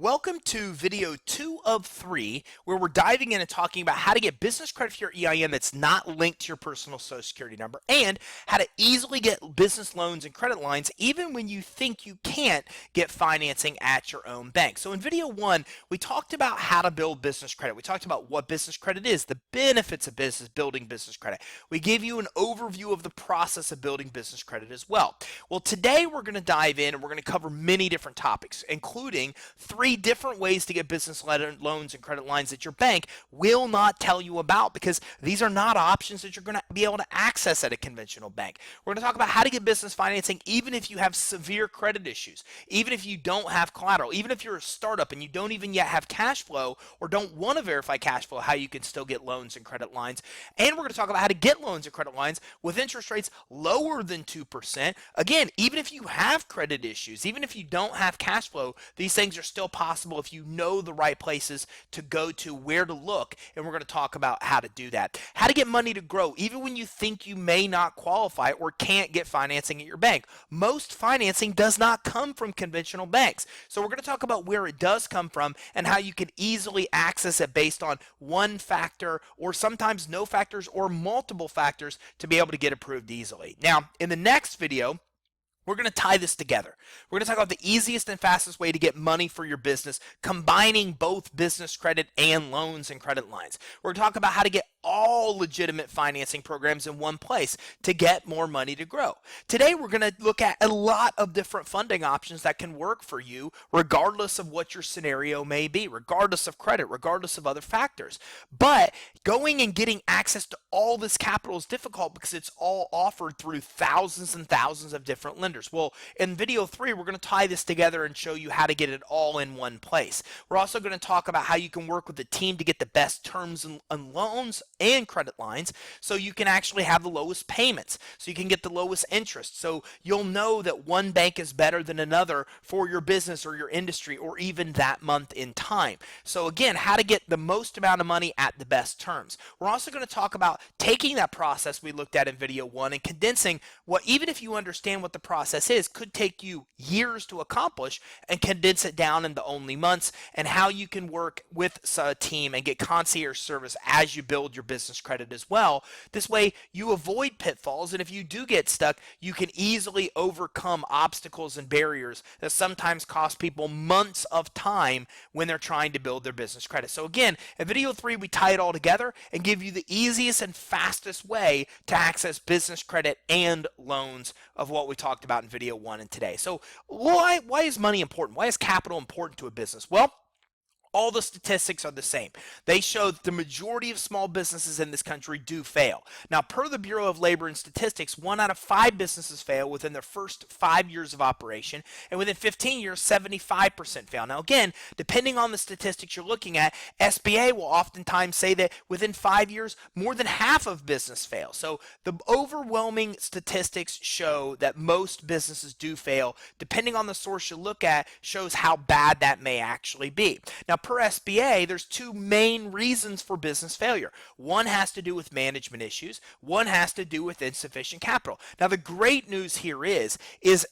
Welcome to video 2 of 3, where we're diving in and talking about how to get business credit for your EIN that's not linked to your personal Social Security number, and how to easily get business loans and credit lines even when you think you can't get financing at your own bank. So in video 1, we talked about how to build business credit. We talked about what business credit is, the benefits of building business credit. We gave you an overview of the process of building business credit as well. Well, today we're going to dive in and we're going to cover many different topics, including 3 different ways to get business loans and credit lines that your bank will not tell you about, because these are not options that you're going to be able to access at a conventional bank. We're going to talk about how to get business financing even if you have severe credit issues, even if you don't have collateral, even if you're a startup and you don't even yet have cash flow or don't want to verify cash flow, how you can still get loans and credit lines. And we're going to talk about how to get loans and credit lines with interest rates lower than 2%. Again, even if you have credit issues, even if you don't have cash flow, these things are still possible if you know the right places to go to, where to look, and we're going to talk about how to do that. How to get money to grow even when you think you may not qualify or can't get financing at your bank. Most financing does not come from conventional banks. So we're going to talk about where it does come from and how you can easily access it based on one factor or sometimes no factors or multiple factors to be able to get approved easily. Now, in the next video, we're going to tie this together. We're going to talk about the easiest and fastest way to get money for your business, combining both business credit and loans and credit lines. We're going to talk about how to get all legitimate financing programs in one place to get more money to grow. Today, we're going to look at a lot of different funding options that can work for you regardless of what your scenario may be, regardless of credit, regardless of other factors. But going and getting access to all this capital is difficult because it's all offered through thousands and thousands of different lenders. Well, in video 3, we're going to tie this together and show you how to get it all in one place. We're also going to talk about how you can work with the team to get the best terms and loans and credit lines so you can actually have the lowest payments, so you can get the lowest interest, so you'll know that one bank is better than another for your business or your industry or even that month in time. So again, how to get the most amount of money at the best terms. We're also going to talk about taking that process we looked at in video 1 and condensing what, even if you understand what the process is, could take you years to accomplish, and condense it down into only months, and how you can work with a team and get concierge service as you build your business credit as well. This way you avoid pitfalls, and if you do get stuck, you can easily overcome obstacles and barriers that sometimes cost people months of time when they're trying to build their business credit. So again, in video 3, we tie it all together and give you the easiest and fastest way to access business credit and loans of what we talked about in video 1 and today. So why is money important? Why is capital important to a business? Well, all the statistics are the same. They show that the majority of small businesses in this country do fail. Now, per the Bureau of Labor and Statistics, 1 out of 5 businesses fail within their first 5 years of operation, and within 15 years, 75% fail. Now, again, depending on the statistics you're looking at, SBA will oftentimes say that within 5 years, more than half of business fail. So the overwhelming statistics show that most businesses do fail. Depending on the source you look at, shows how bad that may actually be. Now, per SBA, there's 2 main reasons for business failure. One has to do with management issues. One has to do with insufficient capital. Now, the great news here is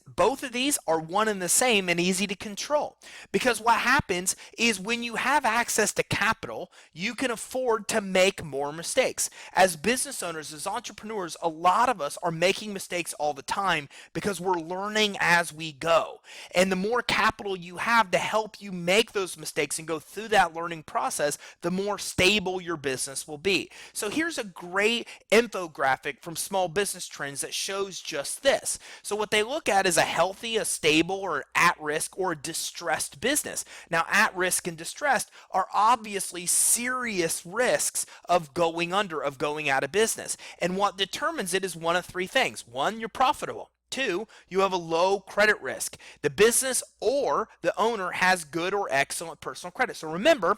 both of these are one and the same and easy to control. Because what happens is when you have access to capital, you can afford to make more mistakes. As business owners, as entrepreneurs, a lot of us are making mistakes all the time because we're learning as we go. And the more capital you have to help you make those mistakes and go through that learning process, the more stable your business will be. So here's a great infographic from Small Business Trends that shows just this. So what they look at is a healthy, a stable, or at risk, or a distressed business. Now, at risk and distressed are obviously serious risks of going under, of going out of business. And what determines it is one of 3 things. 1, you're profitable. 2, you have a low credit risk. The business or the owner has good or excellent personal credit. So remember,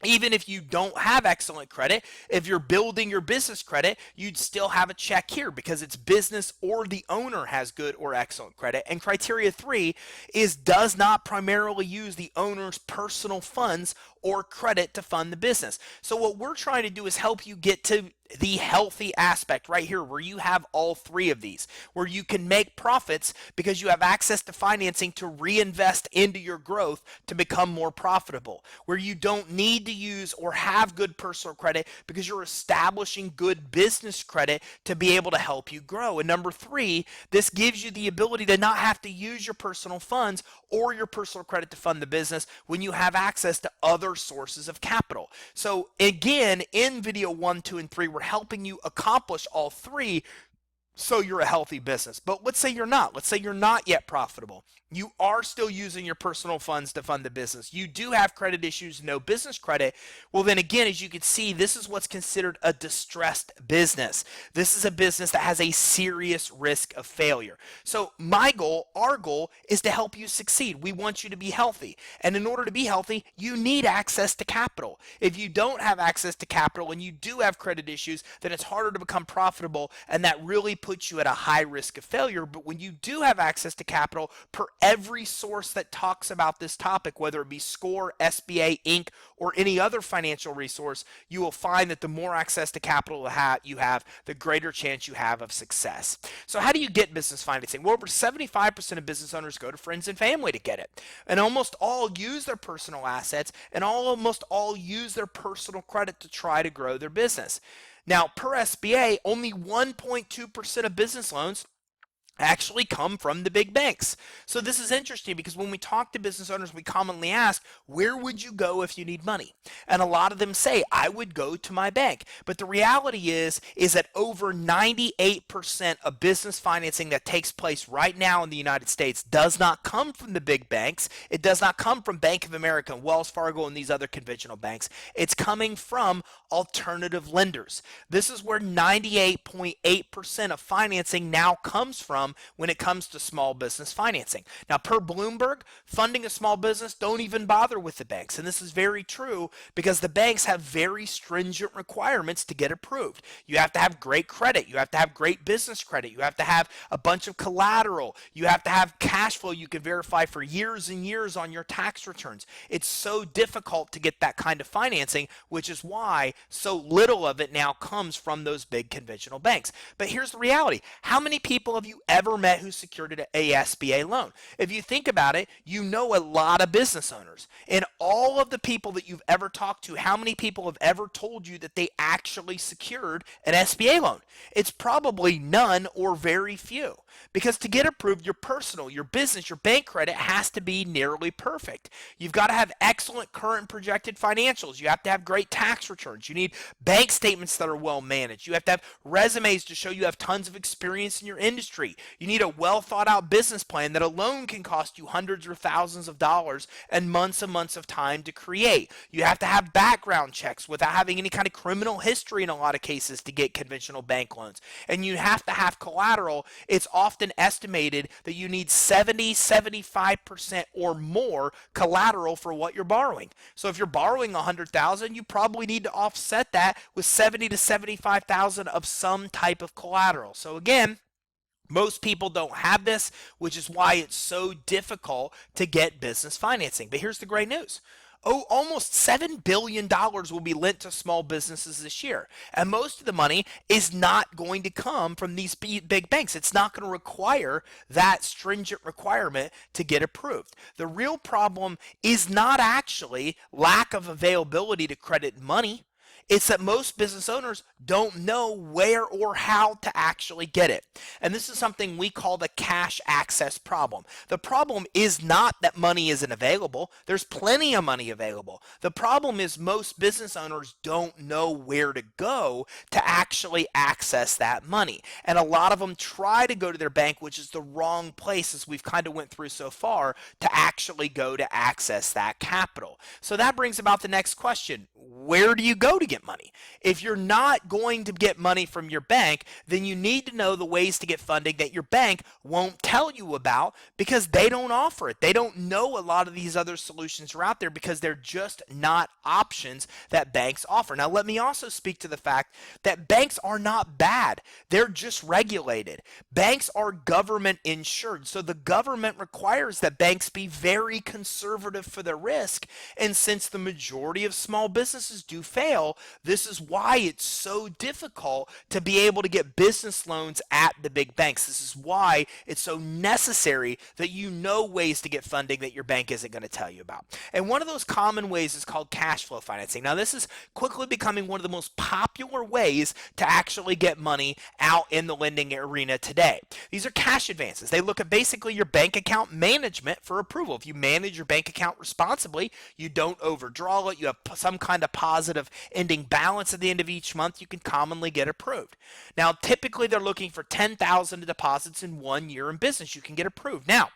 even if you don't have excellent credit, if you're building your business credit, you'd still have a check here because it's business or the owner has good or excellent credit. And criteria 3 is does not primarily use the owner's personal funds or credit to fund the business. So what we're trying to do is help you get to the healthy aspect right here, where you have all three of these, where you can make profits because you have access to financing to reinvest into your growth to become more profitable, where you don't need to use or have good personal credit because you're establishing good business credit to be able to help you grow. And number three, this gives you the ability to not have to use your personal funds or your personal credit to fund the business when you have access to other sources of capital. So again, in video 1, 2, and 3, we're helping you accomplish all three so you're a healthy business. But let's say you're not. Let's say you're not yet profitable. You are still using your personal funds to fund the business. You do have credit issues, no business credit. Well, then again, as you can see, this is what's considered a distressed business. This is a business that has a serious risk of failure. So my goal, our goal, is to help you succeed. We want you to be healthy. And in order to be healthy, you need access to capital. If you don't have access to capital and you do have credit issues, then it's harder to become profitable, and that really puts you at a high risk of failure. But when you do have access to capital, per every source that talks about this topic, whether it be SCORE, SBA, Inc., or any other financial resource, you will find that the more access to capital you have, the greater chance you have of success. So how do you get business financing? Well, over 75% of business owners go to friends and family to get it. And almost all use their personal assets, and almost all use their personal credit to try to grow their business. Now, per SBA, only 1.2% of business loans actually come from the big banks. So this is interesting because when we talk to business owners, we commonly ask, where would you go if you need money? And a lot of them say, I would go to my bank. But the reality is that over 98% of business financing that takes place right now in the United States does not come from the big banks. It does not come from Bank of America, Wells Fargo, and these other conventional banks. It's coming from alternative lenders. This is where 98.8% of financing now comes from when it comes to small business financing. Now, per Bloomberg, funding a small business, don't even bother with the banks. And this is very true because the banks have very stringent requirements to get approved. You have to have great credit. You have to have great business credit. You have to have a bunch of collateral. You have to have cash flow you can verify for years and years on your tax returns. It's so difficult to get that kind of financing, which is why so little of it now comes from those big conventional banks. But here's the reality. How many people have you ever met who secured an SBA loan? If you think about it, you know a lot of business owners. And all of the people that you've ever talked to, how many people have ever told you that they actually secured an SBA loan? It's probably none or very few. Because to get approved, your personal, your business, your bank credit has to be nearly perfect. You've got to have excellent current projected financials. You have to have great tax returns. You need bank statements that are well managed. You have to have resumes to show you have tons of experience in your industry. You need a well thought out business plan that alone can cost you hundreds or thousands of dollars and months of time to create. You have to have background checks without having any kind of criminal history in a lot of cases to get conventional bank loans. And you have to have collateral. It's often estimated that you need 75% or more collateral for what you're borrowing. So if you're borrowing $100,000, you probably need to offset that with $70,000 to $75,000 of some type of collateral. So again, most people don't have this, which is why it's so difficult to get business financing. But here's the great news. Almost $7 billion will be lent to small businesses this year. And most of the money is not going to come from these big banks. It's not going to require that stringent requirement to get approved. The real problem is not actually lack of availability to credit money. It's that most business owners don't know where or how to actually get it. And this is something we call the cash access problem. The problem is not that money isn't available. There's plenty of money available. The problem is most business owners don't know where to go to actually access that money. And a lot of them try to go to their bank, which is the wrong place, as we've kind of went through so far, to actually go to access that capital. So that brings about the next question. Where do you go to get money? If you're not going to get money from your bank, then you need to know the ways to get funding that your bank won't tell you about because they don't offer it. They don't know a lot of these other solutions are out there because they're just not options that banks offer. Now, let me also speak to the fact that banks are not bad. They're just regulated. Banks are government insured. So the government requires that banks be very conservative for the risk. And since the majority of small businesses businesses do fail, this is why it's so difficult to be able to get business loans at the big banks. This is why it's so necessary that you know ways to get funding that your bank isn't going to tell you about. And one of those common ways is called cash flow financing. Now, this is quickly becoming one of the most popular ways to actually get money out in the lending arena today. These are cash advances. They look at basically your bank account management for approval. If you manage your bank account responsibly, you don't overdraw it, you have some kind of positive ending balance at the end of each month, you can commonly get approved. Now, typically they're looking for $10,000 in deposits in 1 year in business. You can get approved. Now,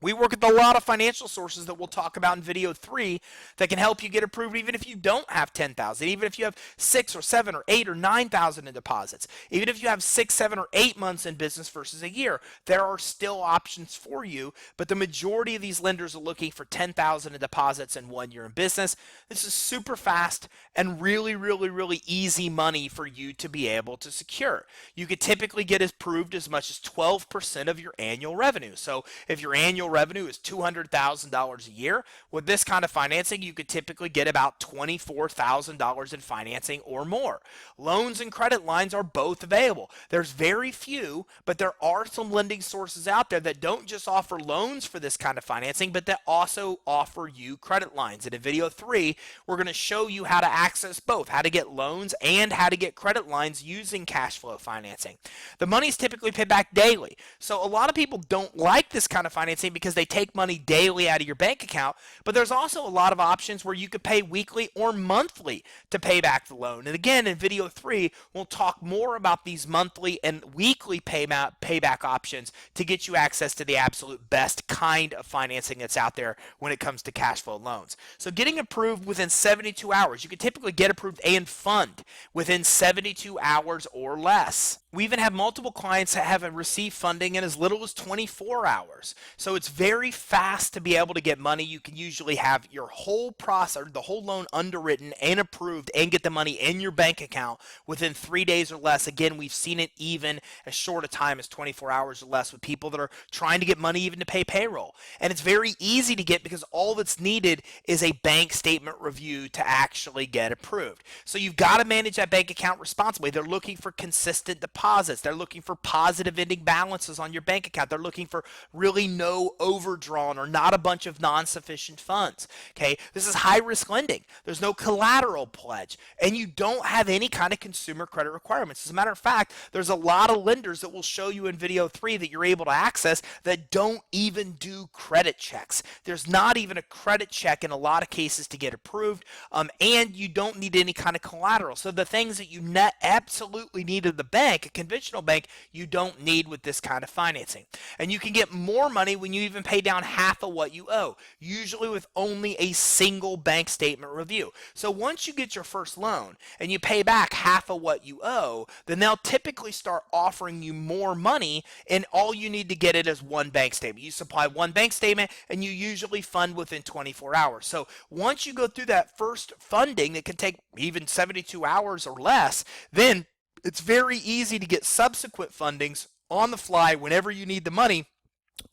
we work with a lot of financial sources that we'll talk about in video 3 that can help you get approved even if you don't have $10,000, even if you have 6 or 7 or 8 or 9,000 in deposits, even if you have 6, 7 or 8 months in business versus a year. There are still options for you, but the majority of these lenders are looking for $10,000 in deposits in 1 year in business. This is super fast and really easy money for you to be able to secure. You could typically get approved as much as 12% of your annual revenue. So if your annual revenue is $200,000 a year, with this kind of financing, you could typically get about $24,000 in financing or more. Loans and credit lines are both available. There's very few, but there are some lending sources out there that don't just offer loans for this kind of financing, but that also offer you credit lines. And in video 3, we're going to show you how to access both, how to get loans and how to get credit lines using cash flow financing. The money is typically paid back daily. So a lot of people don't like this kind of financing because they take money daily out of your bank account, but there's also a lot of options where you could pay weekly or monthly to pay back the loan. And again, in video 3, we'll talk more about these monthly and weekly payback options to get you access to the absolute best kind of financing that's out there when it comes to cash flow loans. So getting approved within 72 hours, you can typically get approved and fund within 72 hours or less. We even have multiple clients that have received funding in as little as 24 hours. So it's very fast to be able to get money. You can usually have your whole process, or the whole loan underwritten and approved and get the money in your bank account within 3 days or less. Again, we've seen it even as short a time as 24 hours or less with people that are trying to get money even to pay payroll. And it's very easy to get because all that's needed is a bank statement review to actually get approved. So you've got to manage that bank account responsibly. They're looking for consistent deposits. They're looking for positive ending balances on your bank account. They're looking for really no overdrawn or not a bunch of non-sufficient funds. Okay, this is high risk lending. There's no collateral pledge, and you don't have any kind of consumer credit requirements. As a matter of fact, there's a lot of lenders that will show you in video 3 that you're able to access that don't even do credit checks. There's not even a credit check in a lot of cases to get approved, and you don't need any kind of collateral. So the things that you absolutely need at the bank, a conventional bank, you don't need with this kind of financing. And you can get more money when you even pay down half of what you owe, usually with only a single bank statement review. So once you get your first loan and you pay back half of what you owe, then they'll typically start offering you more money, and all you need to get it is one bank statement. You supply one bank statement and you usually fund within 24 hours. So once you go through that first funding that can take even 72 hours or less, then it's very easy to get subsequent fundings on the fly whenever you need the money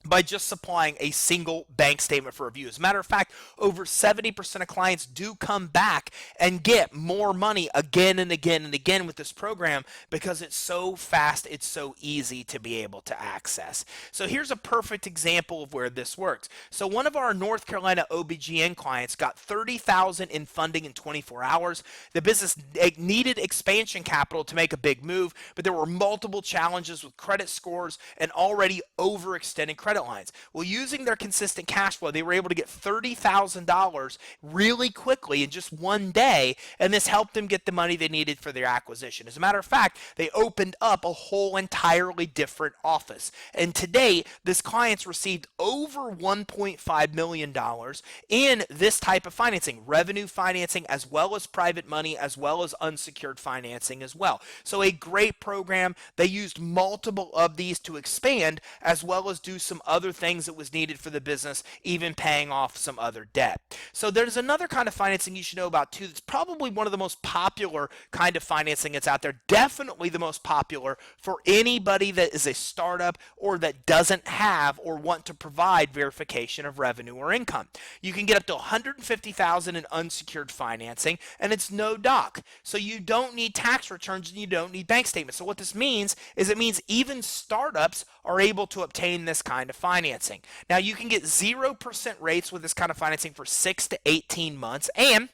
by just supplying a single bank statement for review. As a matter of fact, over 70% of clients do come back and get more money again and again and again with this program because it's so fast, it's so easy to be able to access. So here's a perfect example of where this works. So one of our North Carolina OBGYN clients got $30,000 in funding in 24 hours. The business needed expansion capital to make a big move, but there were multiple challenges with credit scores and already overextended credit lines. Well, using their consistent cash flow, they were able to get $30,000 really quickly in just one day, and this helped them get the money they needed for their acquisition. As a matter of fact, they opened up a whole entirely different office. And today, this client's received over $1.5 million in this type of financing, revenue financing, as well as private money, as well as unsecured financing as well. So a great program. They used multiple of these to expand, as well as do some other things that was needed for the business, even paying off some other debt. So there's another kind of financing you should know about too. That's probably one of the most popular kind of financing that's out there. Definitely the most popular for anybody that is a startup or that doesn't have or want to provide verification of revenue or income. You can get up to $150,000 in unsecured financing, and it's no doc. So you don't need tax returns and you don't need bank statements. So what this means is it means even startups are able to obtain this kind of financing. Now you can get 0% rates with this kind of financing for 6 to 18 months, and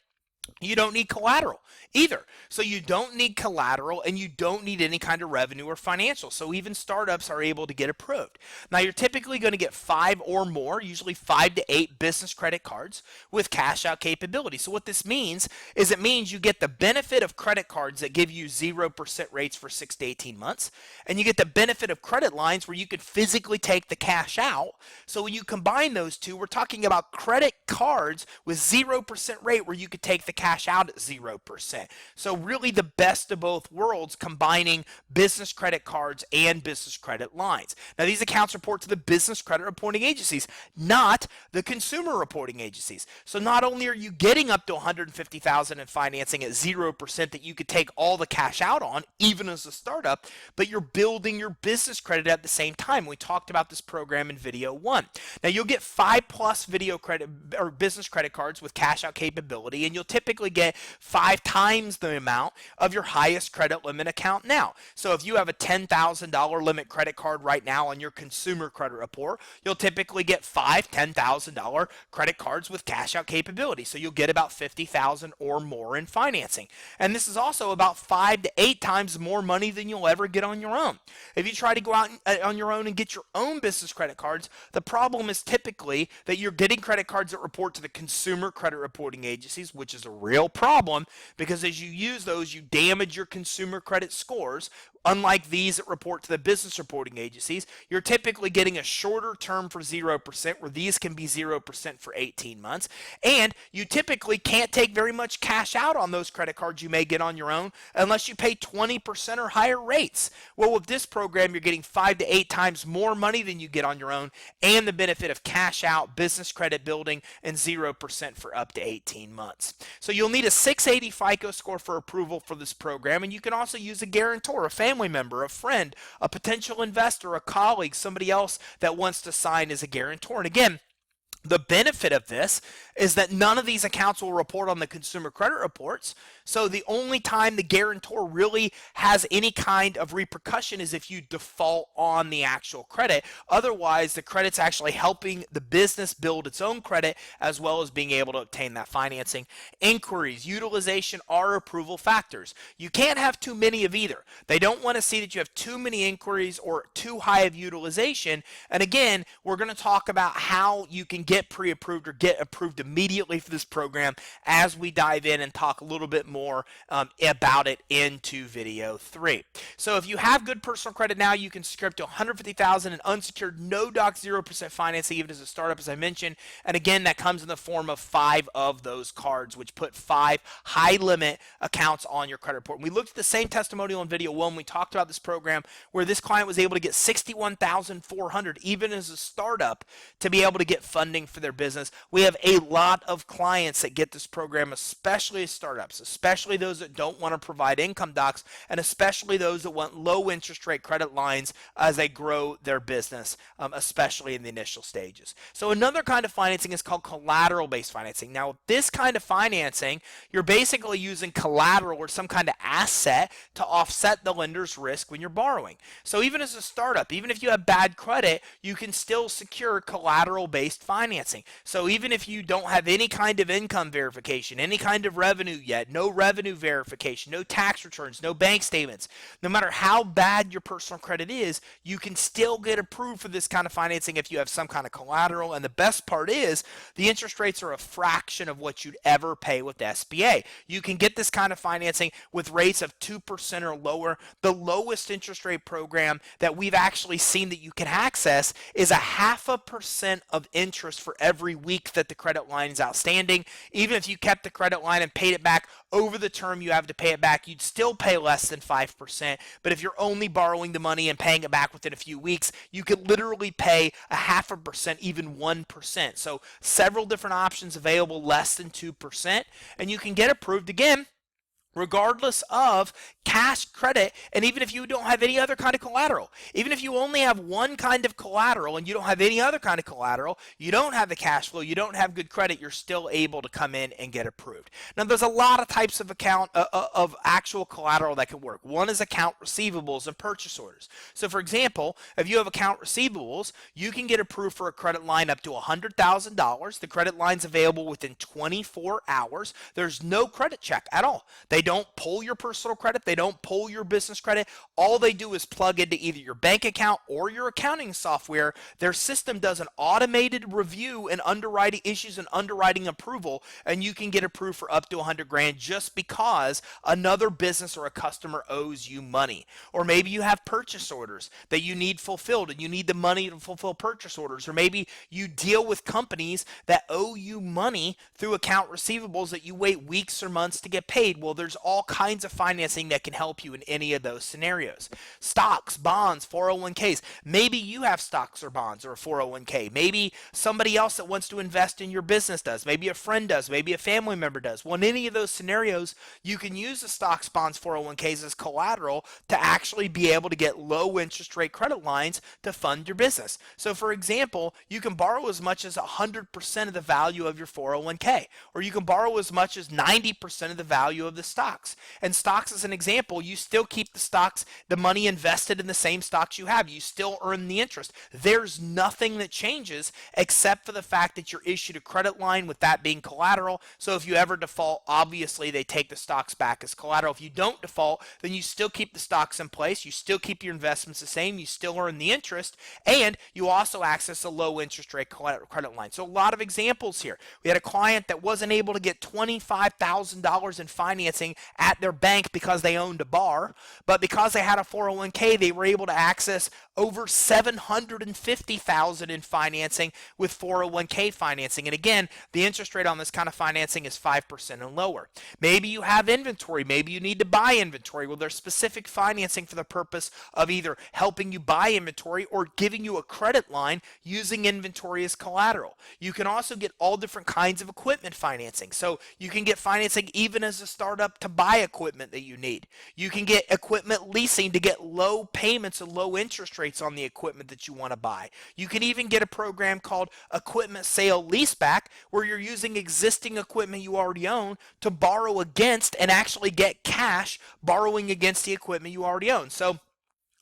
you don't need collateral either. So you don't need collateral and you don't need any kind of revenue or financial. So even startups are able to get approved. Now you're typically going to get 5 or more, usually 5 to 8 business credit cards with cash out capability. So what this means is it means you get the benefit of credit cards that give you 0% rates for 6 to 18 months. And you get the benefit of credit lines where you could physically take the cash out. So when you combine those two, we're talking about credit cards with 0% rate where you could take the cash out at 0%. So really the best of both worlds, combining business credit cards and business credit lines. Now these accounts report to the business credit reporting agencies, not the consumer reporting agencies. So not only are you getting up to $150,000 in financing at 0% that you could take all the cash out on, even as a startup, but you're building your business credit at the same time. We talked about this program in video 1. Now you'll get 5+ video credit or business credit cards with cash out capability, and you'll typically get 5 times the amount of your highest credit limit account now. So if you have a $10,000 limit credit card right now on your consumer credit report, you'll typically get 5 $10,000 credit cards with cash out capability. So you'll get about $50,000 or more in financing. And this is also about 5 to 8 times more money than you'll ever get on your own. If you try to go out on your own and get your own business credit cards, the problem is typically that you're getting credit cards that report to the consumer credit reporting agencies, which is a real problem because as you use those, you damage your consumer credit scores. Unlike these that report to the business reporting agencies, you're typically getting a shorter term for 0%, where these can be 0% for 18 months. And you typically can't take very much cash out on those credit cards you may get on your own unless you pay 20% or higher rates. Well, with this program, you're getting 5 to 8 times more money than you get on your own, and the benefit of cash out, business credit building, and 0% for up to 18 months. So you'll need a 680 FICO score for approval for this program, and you can also use a guarantor, a family member, a friend, a potential investor, a colleague, somebody else that wants to sign as a guarantor. And again, the benefit of this is that none of these accounts will report on the consumer credit reports. So the only time the guarantor really has any kind of repercussion is if you default on the actual credit. Otherwise, the credit's actually helping the business build its own credit as well as being able to obtain that financing. Inquiries, utilization are approval factors. You can't have too many of either. They don't want to see that you have too many inquiries or too high of utilization. And again, we're going to talk about how you can get pre-approved or get approved immediately for this program as we dive in and talk a little bit more about it into video 3. So if you have good personal credit now, you can secure up to $150,000 in unsecured, no doc, 0% financing, even as a startup, as I mentioned. And again, that comes in the form of 5 of those cards, which put 5 high limit accounts on your credit report. And we looked at the same testimonial in video 1. We talked about this program where this client was able to get $61,400 even as a startup to be able to get funding for their business. We have a lot of clients that get this program, especially startups, especially those that don't want to provide income docs, and especially those that want low interest rate credit lines as they grow their business, especially in the initial stages. So another kind of financing is called collateral-based financing. Now, with this kind of financing, you're basically using collateral or some kind of asset to offset the lender's risk when you're borrowing. So even as a startup, even if you have bad credit, you can still secure collateral-based financing. So even if you don't have any kind of income verification, any kind of revenue yet, no revenue verification, no tax returns, no bank statements, no matter how bad your personal credit is, you can still get approved for this kind of financing if you have some kind of collateral. And the best part is the interest rates are a fraction of what you'd ever pay with the SBA. You can get this kind of financing with rates of 2% or lower. The lowest interest rate program that we've actually seen that you can access is a 0.5% of interest interest for every week that the credit line is outstanding. Even if you kept the credit line and paid it back over the term you have to pay it back, you'd still pay less than 5%. But if you're only borrowing the money and paying it back within a few weeks, you could literally pay 0.5%, even 1%. So several different options available, less than 2%, and you can get approved again regardless of cash, credit, and even if you don't have any other kind of collateral. Even if you only have one kind of collateral and you don't have any other kind of collateral, you don't have the cash flow, you don't have good credit, you're still able to come in and get approved. Now, there's a lot of types of of actual collateral that can work. One is account receivables and purchase orders. So for example, if you have account receivables, you can get approved for a credit line up to $100,000. The credit line's available within 24 hours. There's no credit check at all. They don't pull your personal credit. They don't pull your business credit. All they do is plug into either your bank account or your accounting software. Their system does an automated review and underwriting issues and underwriting approval, and you can get approved for up to $100,000 just because another business or a customer owes you money. Or maybe you have purchase orders that you need fulfilled and you need the money to fulfill purchase orders. Or maybe you deal with companies that owe you money through account receivables that you wait weeks or months to get paid. Well, there's all kinds of financing that can help you in any of those scenarios. Stocks, bonds, 401ks. Maybe you have stocks or bonds or a 401k. Maybe somebody else that wants to invest in your business does. Maybe a friend does. Maybe a family member does. Well, in any of those scenarios, you can use the stocks, bonds, 401ks as collateral to actually be able to get low interest rate credit lines to fund your business. So for example, you can borrow as much as 100% of the value of your 401k, or you can borrow as much as 90% of the value of the stocks. And stocks, as an example, you still keep the stocks, the money invested in the same stocks you have. You still earn the interest. There's nothing that changes except for the fact that you're issued a credit line with that being collateral. So if you ever default, obviously they take the stocks back as collateral. If you don't default, then you still keep the stocks in place. You still keep your investments the same. You still earn the interest, and you also access a low interest rate credit line. So a lot of examples here. We had a client that wasn't able to get $25,000 in financing at their bank because they owned a bar, but because they had a 401k, they were able to access over $750,000 in financing with 401k financing. And again, the interest rate on this kind of financing is 5% and lower. Maybe you have inventory. Maybe you need to buy inventory. Well, there's specific financing for the purpose of either helping you buy inventory or giving you a credit line using inventory as collateral. You can also get all different kinds of equipment financing. So you can get financing even as a startup to buy equipment that you need. You can get equipment leasing to get low payments and low interest rates on the equipment that you want to buy. You can even get a program called equipment sale leaseback, where you're using existing equipment you already own to borrow against and actually get cash borrowing against the equipment you already own. So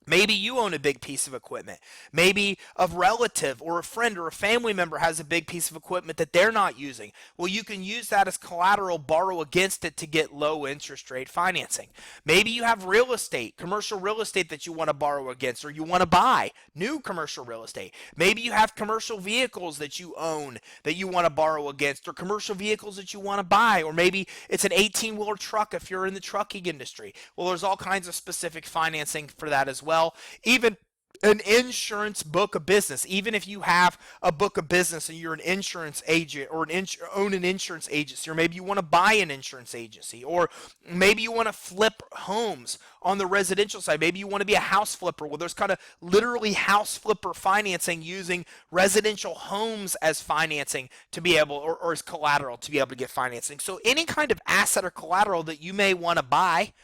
maybe you own a big piece of equipment. Maybe a relative or a friend or a family member has a big piece of equipment that they're not using. Well, you can use that as collateral, borrow against it to get low interest rate financing. Maybe you have real estate, commercial real estate that you want to borrow against, or you want to buy new commercial real estate. Maybe you have commercial vehicles that you own that you want to borrow against, or commercial vehicles that you want to buy, or maybe it's an 18-wheeler truck if you're in the trucking industry. Well, there's all kinds of specific financing for that as well. Even an insurance book of business. Even if you have a book of business and you're an insurance agent or own an insurance agency, or maybe you want to buy an insurance agency, or maybe you want to flip homes on the residential side. Maybe you want to be a house flipper. Well, there's kind of literally house flipper financing using residential homes as financing to be able, or as collateral to be able to get financing. So any kind of asset or collateral that you may want to buy,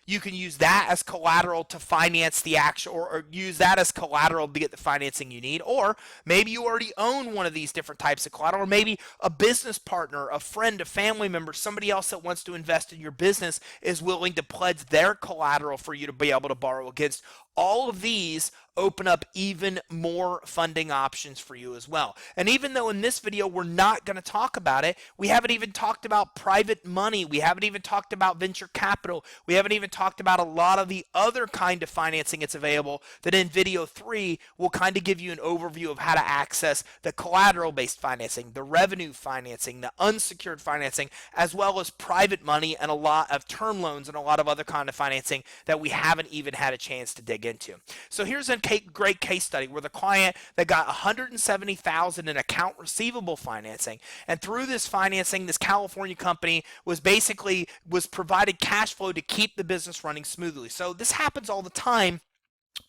you can use that as collateral to finance the actual, or use that as collateral to get the financing you need. Or maybe you already own one of these different types of collateral, or maybe a business partner, a friend, a family member, somebody else that wants to invest in your business is willing to pledge their collateral for you to be able to borrow against. All of these open up even more funding options for you as well. And even though in this video we're not going to talk about it, we haven't even talked about private money. We haven't even talked about venture capital. We haven't even talked about a lot of the other kind of financing that's available, that in video 3 will kind of give you an overview of how to access the collateral-based financing, the revenue financing, the unsecured financing, as well as private money and a lot of term loans and a lot of other kind of financing that we haven't even had a chance to dig into. So here's a great case study where the client that got $170,000 in account receivable financing, and through this financing, this California company was provided cash flow to keep the business running smoothly. So this happens all the time,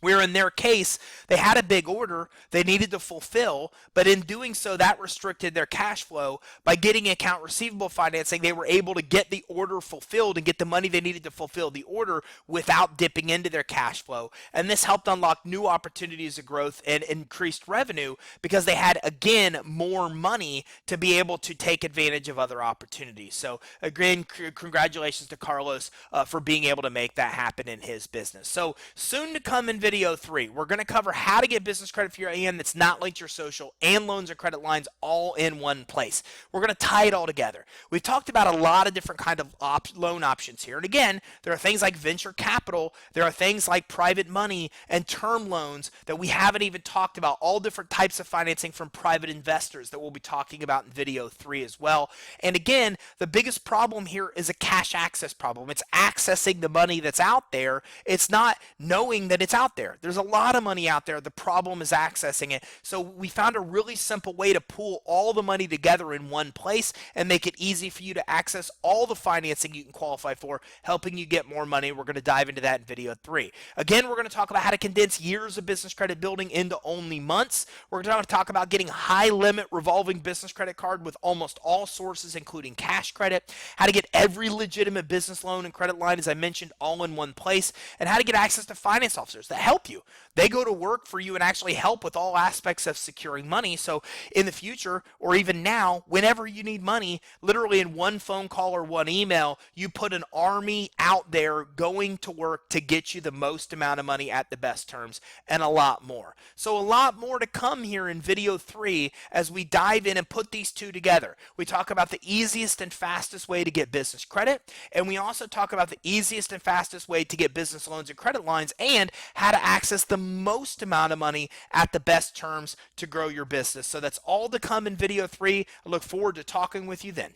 where in their case, they had a big order they needed to fulfill, but in doing so, that restricted their cash flow. By getting account receivable financing, they were able to get the order fulfilled and get the money they needed to fulfill the order without dipping into their cash flow. And this helped unlock new opportunities of growth and increased revenue because they had, again, more money to be able to take advantage of other opportunities. So again, congratulations to Carlos for being able to make that happen in his business. So soon to come in video 3, we're going to cover how to get business credit for your EIN that's not linked to your social and loans and credit lines all in one place. We're going to tie it all together. We've talked about a lot of different kind of loan options here. And again, there are things like venture capital, there are things like private money and term loans that we haven't even talked about, all different types of financing from private investors that we'll be talking about in video 3 as well. And again, the biggest problem here is a cash access problem. It's accessing the money that's out there. It's not knowing that it's out there. There's a lot of money out there. The problem is accessing it. So we found a really simple way to pool all the money together in one place and make it easy for you to access all the financing you can qualify for, helping you get more money. We're going to dive into that in video 3. Again, we're going to talk about how to condense years of business credit building into only months. We're going to talk about getting high limit revolving business credit card with almost all sources, including cash credit, how to get every legitimate business loan and credit line, as I mentioned, all in one place, and how to get access to finance officers that help you. They go to work for you and actually help with all aspects of securing money. So in the future, or even now, whenever you need money, literally in one phone call or one email, you put an army out there going to work to get you the most amount of money at the best terms, and a lot more. So a lot more to come here in video 3 as we dive in and put these two together. We talk about the easiest and fastest way to get business credit, and we also talk about the easiest and fastest way to get business loans and credit lines, and how to access the most amount of money at the best terms to grow your business. So that's all to come in video 3. I look forward to talking with you then.